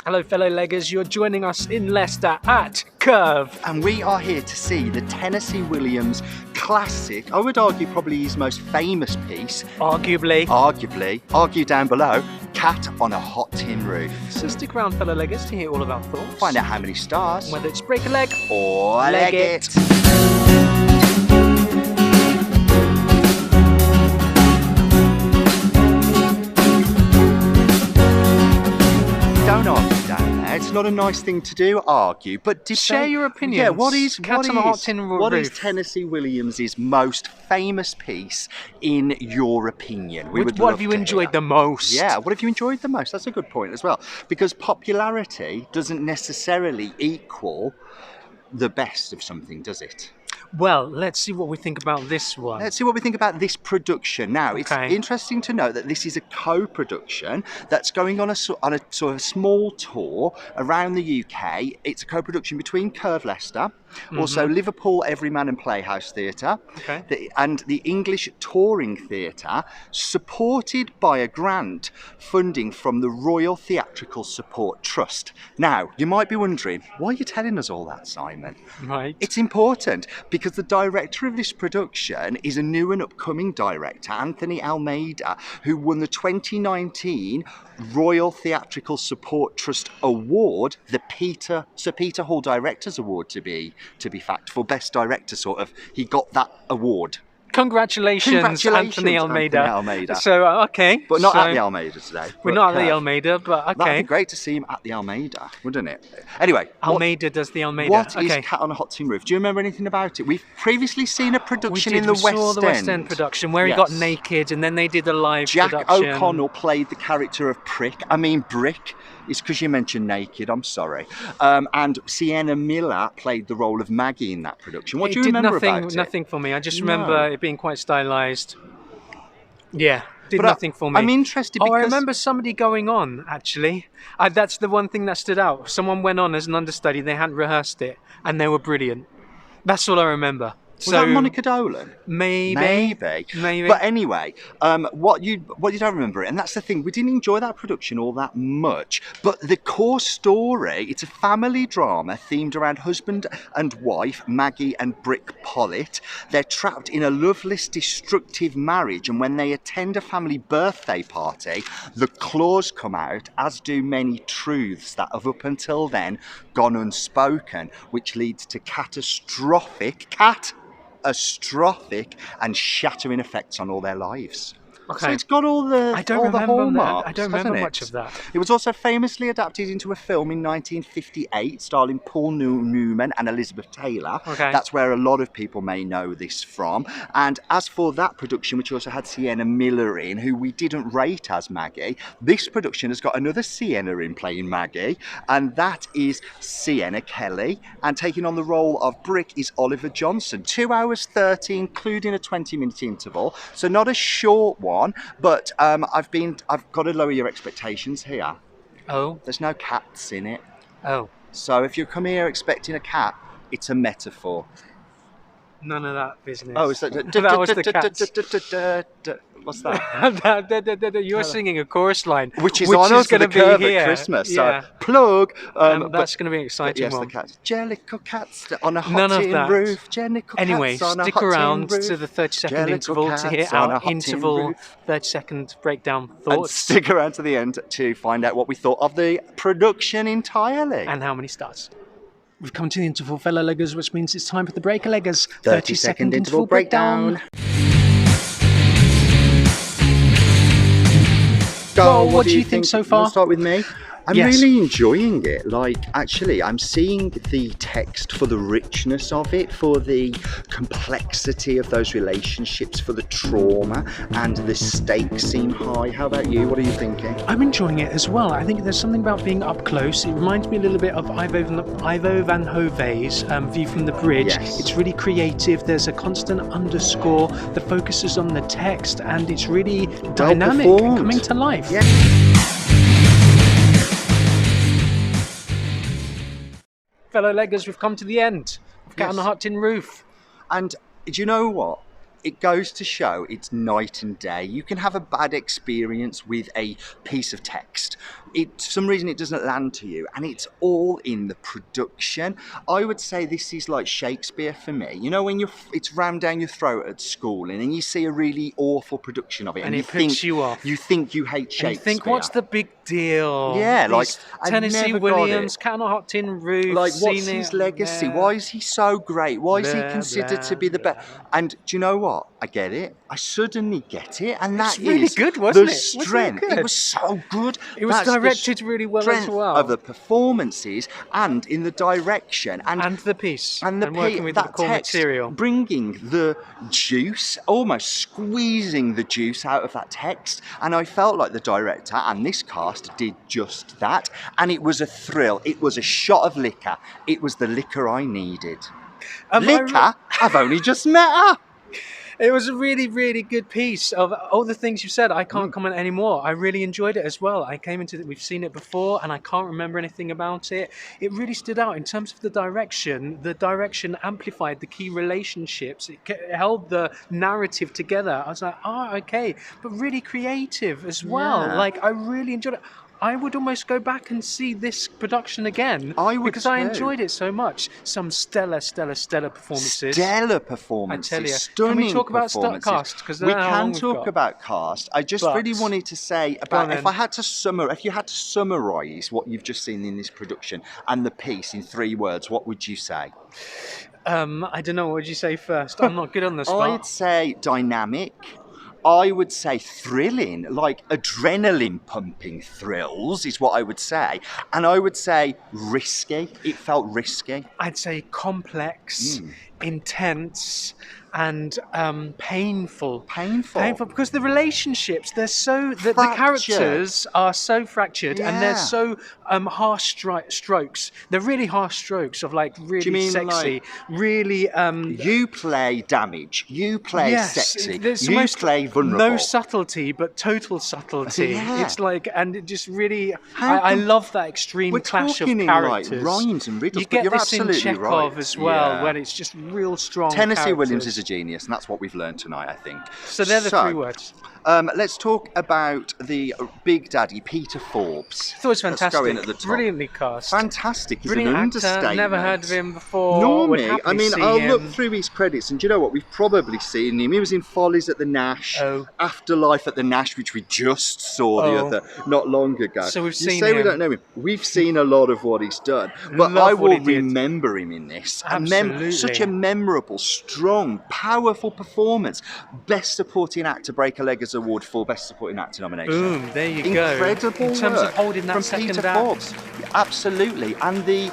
Hello, fellow leggers. You're joining us in Leicester at Curve. And we are here to see the Tennessee Williams classic, I would argue probably his most famous piece. Arguably. Argue down below, Cat on a Hot Tin Roof. So stick around, fellow leggers, to hear all of our thoughts. Find out how many stars. Whether it's break a leg or leg it. Don't argue down there. It's not a nice thing to do, argue, but share your opinions. Yeah, what is Tennessee Williams' most famous piece in your opinion? What have you enjoyed the most? Yeah, what have you enjoyed the most? That's a good point as well, because popularity doesn't necessarily equal the best of something, does it? Well, let's see what we think about this one. Let's see what we think about this production. Now, It's interesting to note that this is a co-production that's going on a sort of small tour around the UK. It's a co-production between Curve Leicester, also Liverpool Everyman and Playhouse Theatre, and the English Touring Theatre, supported by a grant funding from the Royal Theatrical Support Trust. Now, you might be wondering, why are you telling us all that, Simon? Right. It's important because the director of this production is a new and upcoming director, Anthony Almeida, who won the 2019 Royal Theatrical Support Trust Award, the Sir Peter Hall Directors Award to be factful, best director sort of. He got that award. Congratulations, Anthony Almeida. So, okay. But not at the Almeida today. We're not at the Almeida, but okay. That'd be great to see him at the Almeida, wouldn't it? Anyway. Almeida does the Almeida. What is Cat on a Hot Tin Roof? Do you remember anything about it? We've previously seen a production in the West End. We saw the West End production where he got naked and then they did a live production. Jack O'Connell played the character of Brick. It's because you mentioned naked, I'm sorry. And Siena Miller played the role of Maggie in that production. What do you remember about it? Nothing for me. I just remember it being quite stylized. Yeah, nothing for me. I'm interested because... I remember somebody going on, actually. That's the one thing that stood out. Someone went on as an understudy, they hadn't rehearsed it, and they were brilliant. That's all I remember. Was that Monica Dolan? Maybe. But anyway, what you don't remember it, and that's the thing, we didn't enjoy that production all that much, but the core story, it's a family drama themed around husband and wife, Maggie and Brick Pollitt. They're trapped in a loveless, destructive marriage, and when they attend a family birthday party, the claws come out, as do many truths that have up until then gone unspoken, which leads to catastrophic and shattering effects on all their lives. Okay. So it's got all the hallmarks. I don't remember much of that. It was also famously adapted into a film in 1958 starring Paul Newman and Elizabeth Taylor. Okay. That's where a lot of people may know this from. And as for that production, which also had Sienna Miller in, who we didn't rate as Maggie, this production has got another Sienna in playing Maggie, and that is Sienna Kelly. And taking on the role of Brick is Oliver Johnston. 2 hours 30, including a 20-minute interval. So not a short one. But I've got to lower your expectations here. Oh? There's no cats in it. Oh. So if you come here expecting a cat, it's a metaphor. None of that business. Oh, is that... That was the cats. What's that? You're singing a chorus line. Which is on us for the Curve at Christmas. Yeah. So, plug. That's going to be an exciting yes, one. the cats. Jellicle cats on a hot tin roof. Anyway, stick around to the 30-second interval to hear our interval 30-second breakdown thoughts. And stick around to the end to find out what we thought of the production entirely. And how many stars. We've come to the interval, fellow leggers, which means it's time for the break a leggers 30-second interval breakdown. What do you think so far? Let's start with me. I'm really enjoying it. Actually, I'm seeing the text for the richness of it, for the complexity of those relationships, for the trauma, and the stakes seem high. How about you? What are you thinking? I'm enjoying it as well. I think there's something about being up close. It reminds me a little bit of Ivo van Hove's View from the Bridge. Yes. It's really creative. There's a constant underscore. The focus is on the text, and it's really dynamic and coming to life. Yeah. Fellow leggers, we've come to the end of Cat on the Hot Tin Roof. And do you know what? it goes to show it's night and day. You can have a bad experience with a piece of text. For some reason it doesn't land to you, and it's all in the production. I would say this is like Shakespeare for me. You know, when it's rammed down your throat at school, and then you see a really awful production of it, And you it think puts you off. you think you hate Shakespeare. And you think, what's the big deal? Yeah, like, These I Tennessee never got Williams, it. Cat on a Hot Tin Roof. Like, what's seen his it, legacy? yeah. Why is he so great? Why is he Blah, considered to blah, be the best? blah. And do you know what? I get it. I suddenly get it, and It's that really is good, wasn't the it? Wasn't it strength. good? It was so good. It was That's the directed really well as strength well. of the performances and in the direction And the piece. and working with the that core text, material. bringing the juice, almost squeezing the juice out of that text. And I felt like the director and this cast did just that. And it was a thrill. It was a shot of liquor. It was the liquor I needed. Liquor? I've only just met her. It was a really, really good piece of all the things you said. I can't comment anymore. I really enjoyed it as well. I came into it, we've seen it before, and I can't remember anything about it. It really stood out in terms of the direction. The direction amplified the key relationships. It held the narrative together. I was like, okay, but really creative as well. Yeah. Like, I really enjoyed it. I would almost go back and see this production again. I would because I too. enjoyed it so much. Some stellar performances. Stellar performances. I tell you. Stunning Can we talk about performances. cast? Because we can talk about cast. I just really wanted to say about if you had to summarise what you've just seen in this production and the piece in 3 words, what would you say? I don't know. What would you say first? I'm not good on the spot. I'd say dynamic. I would say thrilling, like adrenaline pumping thrills is what I would say. And I would say risky. It felt risky. I'd say complex, intense, and painful. Painful because the relationships, the characters are so fractured, and they're so harsh strokes. They're really harsh strokes of like really sexy, really. You play damage. You play sexy. You play vulnerable. No subtlety, but total subtlety. Yeah. It's like, and it just really. I love that extreme clash of characters. In like rhymes and riddles, you get but you're this absolutely in Chekhov right. as well, when it's just real strong. Tennessee characters. Williams is a genius, and that's what we've learned tonight, I think. So they're the 3 words. Let's talk about the Big Daddy, Peter Forbes. I thought it was fantastic. Let's go in at the top. Brilliantly cast. Fantastic is Brilliant an actor. understatement. Never heard of him before. Normally, I mean, I'll him. look through his credits, and do you know what? We've probably seen him. He was in Follies at the Nash, Afterlife at the Nash, which we just saw not long ago. So we've seen You say him. we don't know him. We've seen a lot of what he's done, but I will remember him in this. Absolutely. Such a memorable, strong, powerful performance. Best Supporting Actor, Break a Leggers Award for Best Supporting Actor nomination. Boom, there you Incredible go. In terms work of holding that from second Peter act. Forbes. Absolutely. And the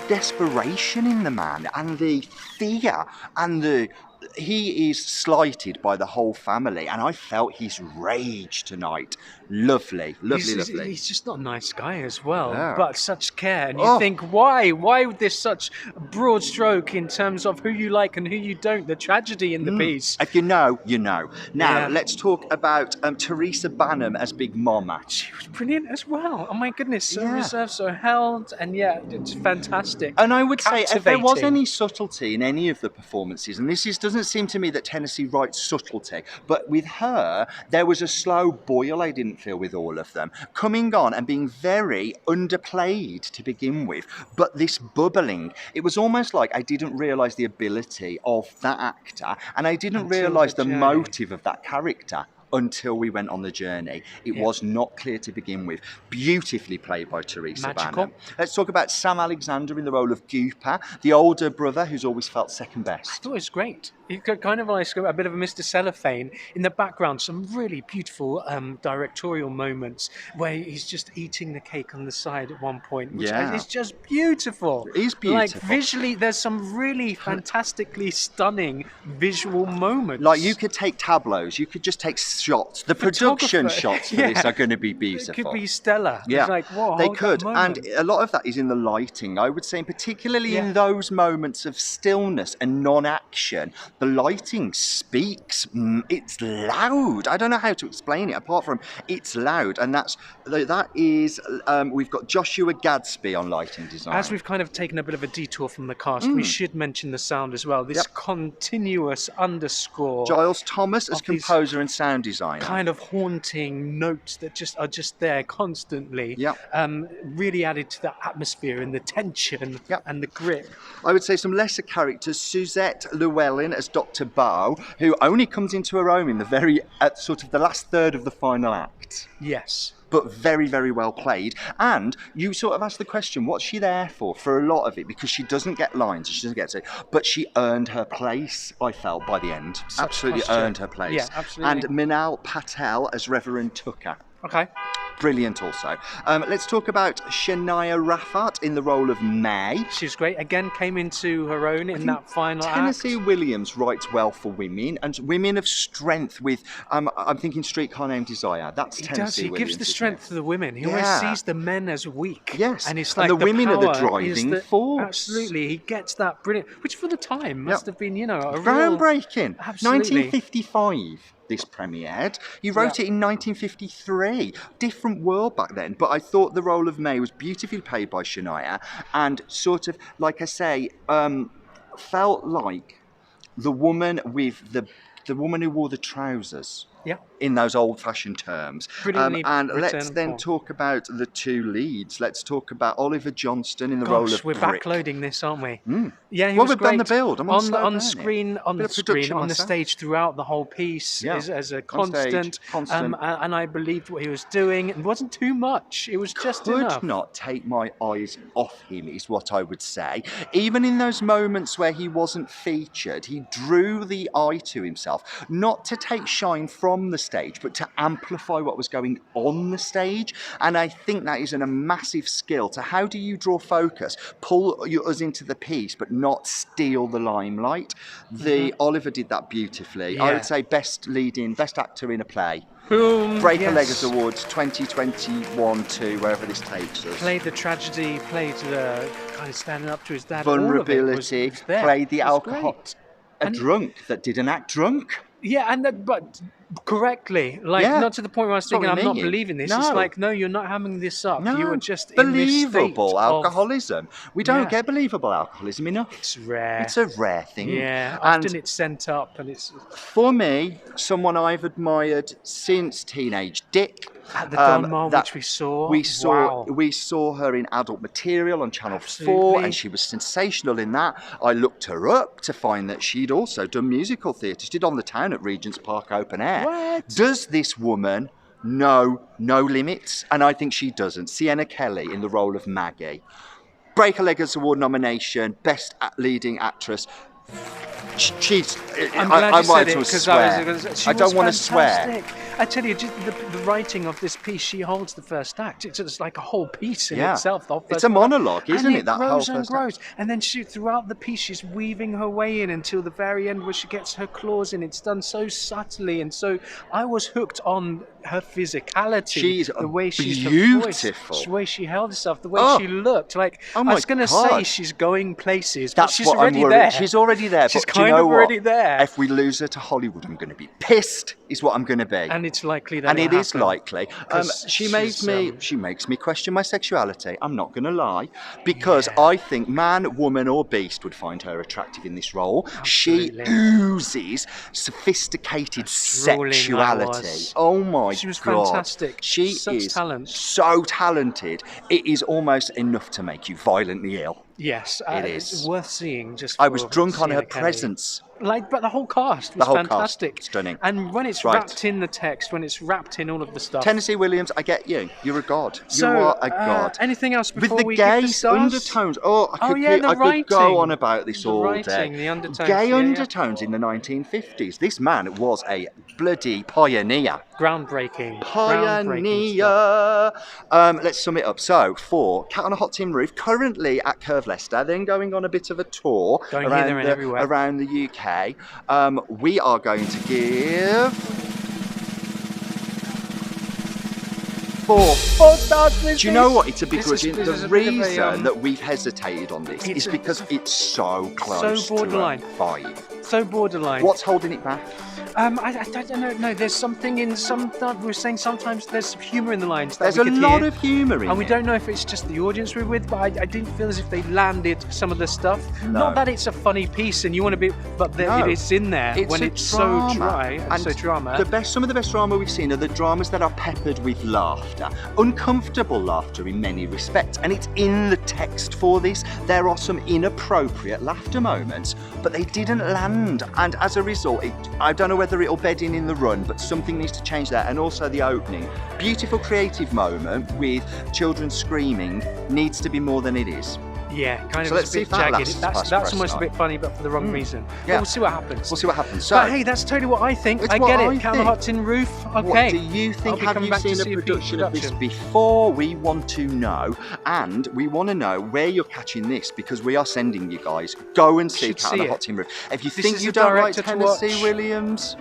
desperation in the man, and the fear, and he is slighted by the whole family, and I felt his rage tonight. Lovely. He's just not a nice guy as well, Yeah. but such care. And you think, why? Why would this such broad stroke in terms of who you like and who you don't? The tragedy in the piece. If you know, you know. Now, let's talk about Teresa Banham as Big Mama. She was brilliant as well. Oh my goodness, so reserved, so held, and it's fantastic. And I would say if there was Captivating. any subtlety in any of the performances, and doesn't seem to me that Tennessee writes subtlety, but with her, there was a slow boil I didn't feel with all of them, coming on and being very underplayed to begin with, but this bubbling, it was almost like I didn't realise the ability of that actor, and I didn't realise the motive of that character until we went on the journey. It was not clear to begin with. Beautifully played by Teresa Banham. Let's talk about Sam Alexander in the role of Gooper, the older brother who's always felt second best. I thought it was great. He got kind of like a bit of a Mr. Cellophane. In the background, some really beautiful directorial moments where he's just eating the cake on the side at one point, which is just beautiful. It is beautiful. Like visually, there's some really fantastically stunning visual moments. Like you could take tableaus, you could just take shots. The production shots for this are going to be beautiful. It could be stellar. Yeah, it's like, whoa, they could. And a lot of that is in the lighting, I would say, and particularly in those moments of stillness and non-action. The lighting speaks. It's loud. I don't know how to explain it apart from it's loud. And that is, we've got Joshua Gadsby on lighting design. As we've kind of taken a bit of a detour from the cast, we should mention the sound as well. This continuous underscore. Giles Thomas as composer and sound designer. Kind of haunting notes that are just there constantly. Really added to the atmosphere and the tension and the grip. I would say some lesser characters. Suzette Llewellyn as Dr. Bow, who only comes into her own in the at sort of the last third of the final act. Yes. But very, very well played. And you sort of asked the question, what's she there for a lot of it? Because she doesn't get lines, she doesn't get to, but she earned her place, I felt, by the end. Absolutely earned her place. Yeah, absolutely. And Minal Patel as Reverend Tucker. Okay. Brilliant also. Let's talk about Shania Raffat in the role of May. She was great. Again, came into her own in that final Tennessee act. Williams writes well for women, and women of strength with, I'm thinking Streetcar Named Desire. That's Tennessee Williams. He gives the strength to the women. He always sees the men as weak. Yes. And it's like the women are the power driving force. Absolutely. He gets that brilliant, which for the time must have been, a groundbreaking. Absolutely. 1955. This premiered. He wrote it in 1953. Different world back then, but I thought the role of May was beautifully played by Shania, and sort of, like I say, felt like the woman with the woman who wore the trousers. Yeah. In those old-fashioned terms. And let's then talk about the two leads. Let's talk about Oliver Johnston in the role of we're Brick. backloading this, aren't we? Yeah, he well, was we've great. done the build. I'm on screen, on the stage throughout the whole piece as a constant. And I believed what he was doing. It wasn't too much. It was just enough. Could not take my eyes off him, is what I would say. Even in those moments where he wasn't featured, he drew the eye to himself, not to take shine from the stage, but to amplify what was going on the stage. And I think that is a massive skill to how do you draw focus, pull us into the piece, but not steal the limelight. Oliver did that beautifully. I would say best actor in a play. Boom. Breaker Leggers Awards 2021-2, wherever this takes us. Played the tragedy, played the kind of standing up to his dad. Vulnerability, played the alcohol. A drunk that didn't act drunk. Yeah, but correctly, not to the point where I was thinking, I'm not believing this. It's like, no, you're not hamming this up. No. You were just believable in this alcoholism. We don't get believable alcoholism enough. It's rare. It's a rare thing. Yeah, often it's sent up, and it's for me someone I've admired since teenage. Dick. At the Donmar, which we saw her in Adult Material on Channel 4, and she was sensational in that. I looked her up to find that she'd also done musical theatre. She did On the Town at Regent's Park Open Air. What? Does this woman know no limits? And I think she doesn't. Sienna Kelly in the role of Maggie. Breaker Leggers Award nomination, Best Leading Actress. I'm glad you said it because I don't want to swear. I tell you, just the writing of this piece, she holds the first act. It's just like a whole piece in itself. It's a monologue, isn't it? That grows whole and grows, and then throughout the piece, she's weaving her way in until the very end, where she gets her claws in. It's done so subtly, and so I was hooked on her physicality. She's the way she's beautiful, the way she held herself, the way she looked. Like I was going to say, she's going places, but she's already there. She's already there. She's but kind of already there. If we lose her to Hollywood, I'm going to be pissed. Is what I'm going to be. And it's likely that. And it is likely. She makes me question my sexuality. I'm not going to lie, because I think man, woman, or beast would find her attractive in this role. Absolutely. She oozes sophisticated sexuality. Oh my God! She was fantastic. She is so talented. It is almost enough to make you violently ill. Yes, it is. It's worth seeing. I was drunk on her presence. But the whole cast was fantastic. Stunning. And when it's wrapped in the text, when it's wrapped in all of the stuff. Tennessee Williams, I get you. You're a god. You are a god. Anything else before With we the give the gay stars? undertones. I could go on about this all day. The undertones. Gay undertones in the 1950s. This man was a bloody pioneer. Groundbreaking. Pioneer. Let's sum it up. So, for Cat on a Hot Tin Roof, currently at Curve Leicester, then going on a bit of a tour around the UK. We are going to give 4 stars. Do you know what? It's a big the reason that we've hesitated on this is because it's so close so borderline. to 5. So borderline. What's holding it back? I don't know. No, there's something in some. We were saying sometimes there's humour in the lines. There's a lot of humour in and we it. don't know if it's just the audience we're with, but I didn't feel as if they landed some of the stuff. No. Not that it's a funny piece and you want to be, but No. it's in there It's when a it's drama. so dry and so drama. Some of the best drama we've seen are the dramas that are peppered with laughter, uncomfortable laughter in many respects, and it's in the text for this. There are some inappropriate laughter moments, but they didn't land, and as a result, I don't know whether it'll bed in the run, but something needs to change there. And also the opening, beautiful creative moment with children screaming, needs to be more than it is. Yeah, kind So of let's a see bit if that jagged. lasts past That's press almost a night. bit funny, but for the wrong reason. But Yeah. we'll see what happens. We'll see what happens. So, But hey, that's totally what I think. It's I what get I it. Camera think. Hot Tin Roof. Okay. what do you I'll think? be Have coming you back to seen see a a production of this production. before? We want to know, and we want to know where you're catching this, because we are sending you guys. Go and see Should Cat see on the it. Hot Tin Roof. If you This think is you a don't like director to Tennessee watch. Williams,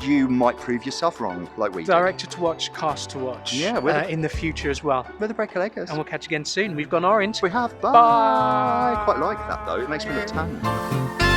you might prove yourself wrong, like we did. Director to watch, cast to watch. Yeah, we're the- in the future as well. We're the Breaker Leggers. And we'll catch you again soon. We've gone orange. We have. Bye. Bye. Quite like that though. It makes me look tan.